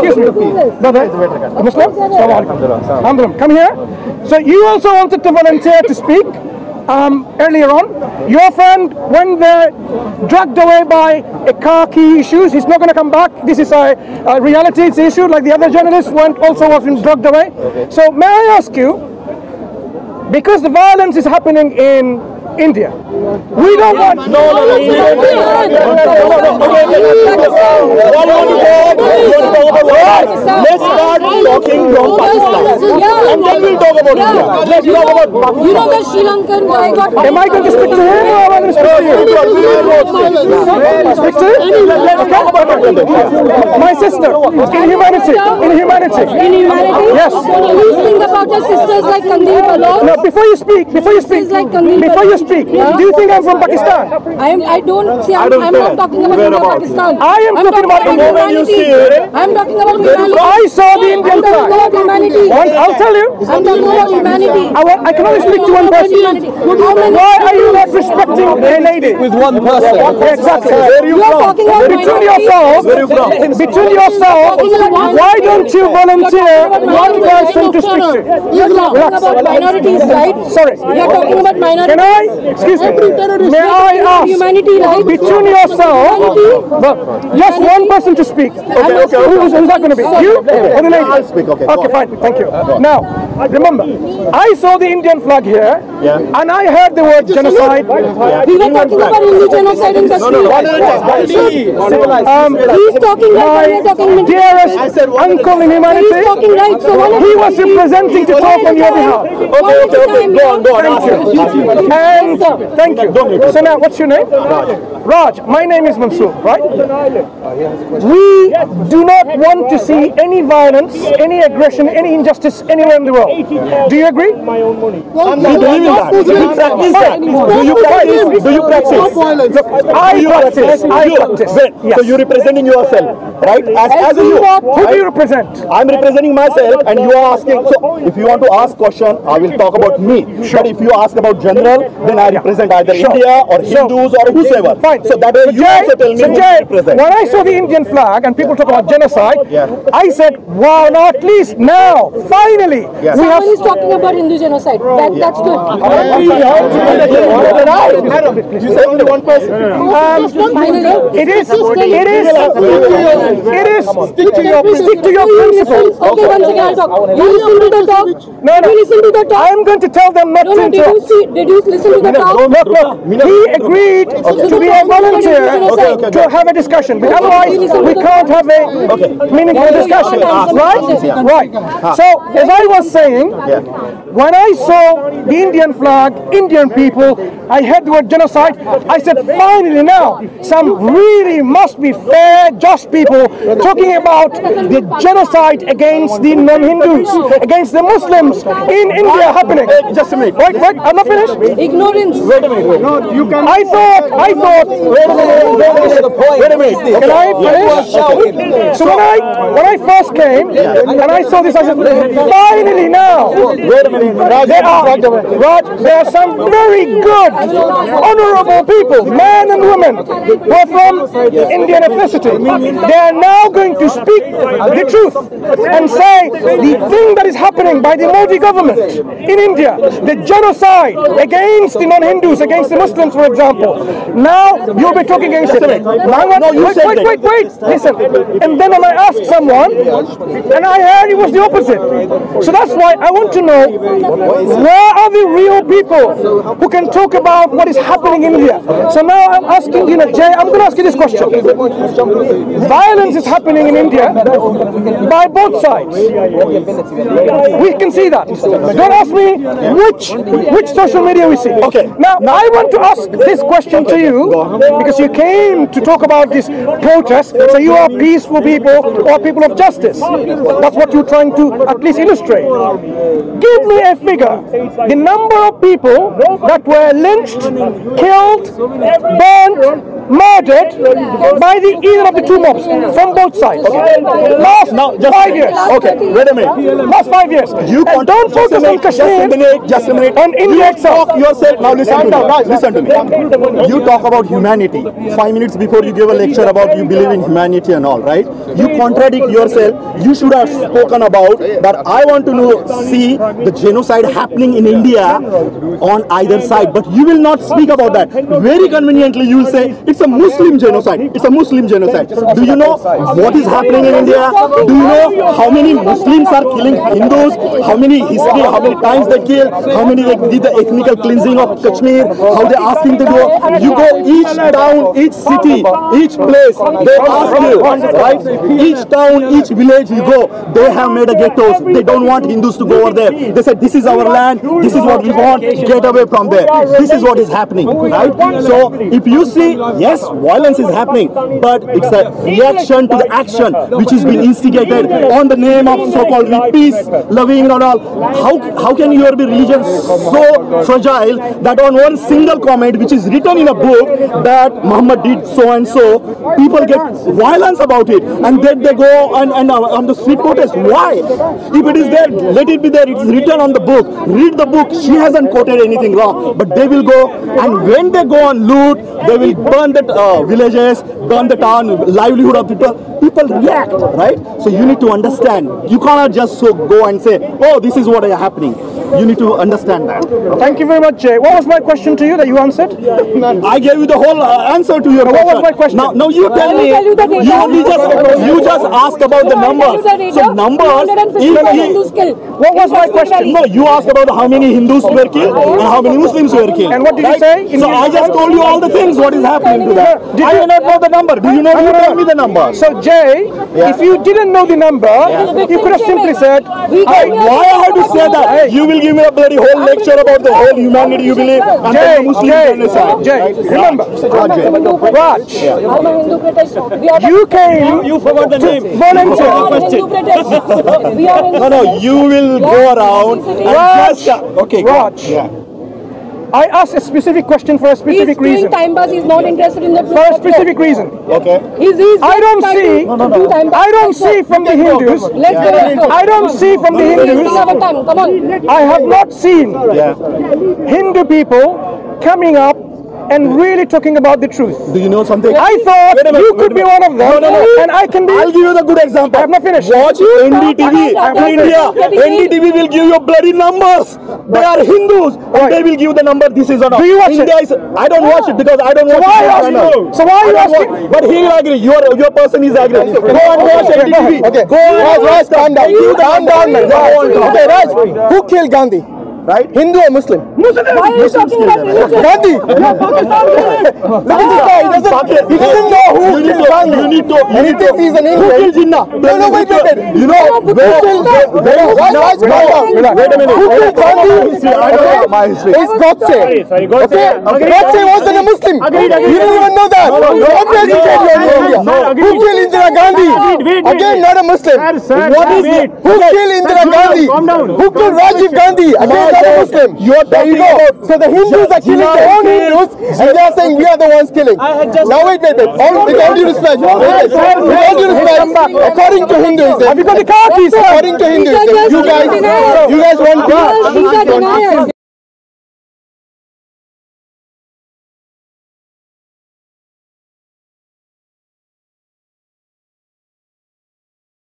excuse me, brother, Muslim? Alhamdulillah. Come here. So you also wanted to volunteer to speak earlier on. Your friend, when they're dragged away by a car key issues, he's not going to come back. This is a reality, it's an issue, like the other journalists also was dragged away. So may I ask you, because the violence is happening in India, we don't want... Let's start talking from Pakistan. And then we'll talk about India. Let's talk about Pakistan. You know the Sri Lankan guy got... Am I going to speak to him or am I going to speak to you? Speak to him? My sister, in humanity. Yes. You think about your sisters like Kandeep alone? No, before you speak, like do you think I'm from Pakistan? I'm not talking about India, Pakistan. I am talking about India. I'm talking about humanity. I saw the Indian flag. I'll tell you. I'm talking about humanity. I can only speak to one person. Why are you not respecting a lady? With one person. Exactly. You are talking about Between yourself, why don't you volunteer one person to speak to? You're talking about minorities, right? Sorry. You're talking about minorities. Can I? Excuse me. May I ask? Humanity, right? Between yourself, just one person to speak. Okay. Who's that going to be? You or the lady? I'll speak. Okay. Okay, fine. Thank you. Now, remember, I saw the Indian flag here, and I heard the word genocide. We were talking about Indian genocide in Kashmir. He's talking right. My dearest uncle in humanity, He's talking right. So he was representing to talk on your behalf. Okay. Go on. And thank you. So now, what's your name? Raj. My name is Mansur, right? We do not want to see any violence, any aggression, any injustice anywhere in the world. Do you agree? You believe in that? Do you practice that? Do you practice? Look, I practice. So you're representing yourself, right? As a you. Who do you represent? I'm representing myself, and you are asking. So if you want to ask question, I will talk about me. But if you ask about general, then I represent either India or Hindus or whosoever. Fine. So that way you also tell me who you represent. When I saw the Indian flag and people talk about genocide, I said, wow, now at least now, finally, we have... Someone is talking about Hindu genocide. That's good. You said only one person. It is. Stick to your principles. Okay, once again I'll talk. You listen to the talk. No. You listen to the talk. I'm going to tell them not to interrupt. Did you listen to the talk? Look, he agreed to be a volunteer to have a discussion, but otherwise we can't have a meaningful discussion. Right. So, as I was saying, when I saw the Indian flag, Indian people, I heard the word genocide, I said, finally now, some really must be fair, just people talking about the genocide against the non-Hindus, against the Muslims in India happening. Just a minute. Wait, I'm not finished. Ignorance. Wait a minute. No, you can. I thought. Wait a minute. Can I finish? So when I first came and I saw this, I said, finally now. Wait a minute. Raj, there are some very good, honorable people, men and women, who are from Indian ethnicity. They are now going to speak the truth and say the thing that is happening by the Modi government in India, the genocide against the non-Hindus, against the Muslims, for example. Now you'll be talking against it. Wait. Listen. And then when I asked someone, and I heard it was the opposite. So that's why I want to know, where are the real people who can talk about what is happening in India? So now I'm asking, Jay, I'm going to ask you this question. Violence is happening in India by both sides. We can see that. Don't ask me which social media we see. Okay. Now I want to ask this question to you, because you came to talk about this protest, so you are peaceful people or people of justice. That's what you're trying to at least illustrate. Give me a figure, the number of people that were lynched, killed, burnt, murdered by either of the two mobs from both sides. Last 5 years. Okay, wait a minute. Last 5 years. And don't focus on Kashmir. Just a minute. On India itself. Yourself. Now listen to me. You talk about humanity. humanity. 5 minutes before you give a lecture about you believe in humanity and all, right? You contradict yourself. You should have spoken about that. I want to see the genocide happening in India on either side, but you will not speak about that. Very conveniently, you will say it's a Muslim genocide. It's a Muslim genocide. Do you know what is happening in India? Do you know how many Muslims are killing Hindus? How many times they kill? How many they did the ethnical cleansing of Kashmir? How they asking to go? You go each town, each city, each place. They ask you, right? Each town, each village you go, they have made a ghettos. They don't want Hindus to go over there. They said this is our land. This is what we want. Get away from there. This is what is happening, right? So if you see, yes, violence is happening, but it's a reaction to the action which is being instigated on the name of so-called peace, loving and all. How can your religion so fragile that on one single comment which is written in a book that Muhammad did so and so, people get violence about it, and then they go and on the street protest? Why? If it is there, let it be there. It's written on the book. Read the book. She hasn't quoted anything wrong, but they will go, and when they go on loot, they will burn the villages, burn the town, livelihood of people. People react, right? So you need to understand. You cannot just go and say, oh, this is what is happening. You need to understand that. Thank you very much, Jay. What was my question to you that you answered? I gave you the whole answer to your question. What was my question? Now you tell me. You just asked about the numbers. So numbers. What was my question? No, you asked about how many Hindus were killed and how many Muslims were killed. And what did you say? So I just told you all the things. What is happening to that? I do not know the number. Do you know? You tell me the number. So Jay, if you didn't know the number, you could have simply said, why I have to say that? You will give me a bloody whole lecture about the whole humanity you believe and the Muslim genocide. Jay, remember, Raj, you came you forgot the name. volunteer. No, you will go around and just okay. Raj, I asked a specific question for a specific reason. Time pass. He's not interested in the For a specific reason. Okay. I don't see from the Hindus. I don't see from the Hindus. Come on. I have not seen Hindu people coming up and really talking about the truth. Do you know something? I thought you could be one of them, and I can be. I'll give you the good example. I have not finished. Watch NDTV. India. NDTV will give you bloody numbers. They are Hindus, and they will give the number. This is or not. Do you watch India it? I don't watch it because I don't watch it. So why are you asking? But he will agree. Your person is agree. Go and watch NDTV. Okay. Go and Raj, calm down. Calm down, man. Okay, Raj. Who killed Gandhi? Right? Hindu or Muslim? Why are you talking about religion? Gandhi! Look at this guy, he doesn't know who killed Gandhi. You need to. And he thinks he's an Indian. Who killed Jinnah? No, wait. You know, Raj, wait a minute. who killed Gandhi? I don't know my history. It's Godse. Okay? Godse wasn't a Muslim. You didn't even know that. Don't educate you in India. Who killed Indira Gandhi? Again, not a Muslim. What is it? Who killed Indira Gandhi? Who killed Rajiv Gandhi? Again, not a Muslim. There you go. So the Hindus are killing their own Hindus, and they are saying we are the ones killing. Now wait. With all due respect, according to Hinduism, Have you got the car keys? according to Hinduism, you guys want God.